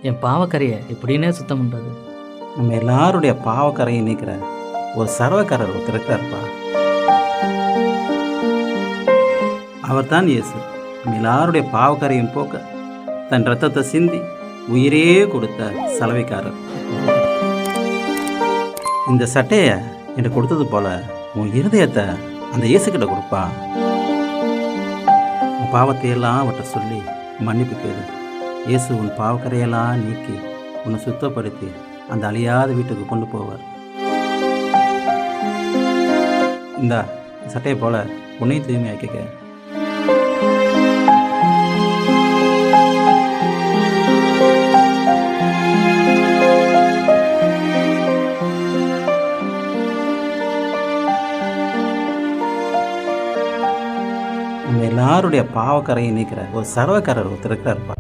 என் பாவக்கரையை எப்படின்னே சுத்தம் பண்ணுறது? நம்ம எல்லாருடைய பாவக்கரையை நீக்கிற ஒரு சர்வக்காரர் ஒருத்தர் இருக்கிறார்ப்பா. அவர் தான் இயேசு. நம்ம எல்லாருடைய பாவக்கரையும் போக்க தன் ரத்தத்தை சிந்தி உயிரே கொடுத்த சலவைக்காரர். இந்த சட்டையை என்று கொடுத்தது போல உன் இருதயத்தை அந்த இயேசுக்கிட்ட கொடுப்பா. உன் பாவத்தையெல்லாம் அவர்கிட்ட சொல்லி மன்னிப்பு கேளு. இயேசு உன் பாவக்கரையெல்லாம் நீக்கி உன்னை சுத்தப்படுத்தி அந்த அழியாத வீட்டுக்கு கொண்டு போவார். இந்த சட்டையை போல உன்னை தூய்மையாக்கிக்க. நம்ம எல்லாருடைய பாவக்கரையை நீக்கிற ஒரு சர்வக்காரர் ஒருத்தர் இருக்கிறார்ப்பா.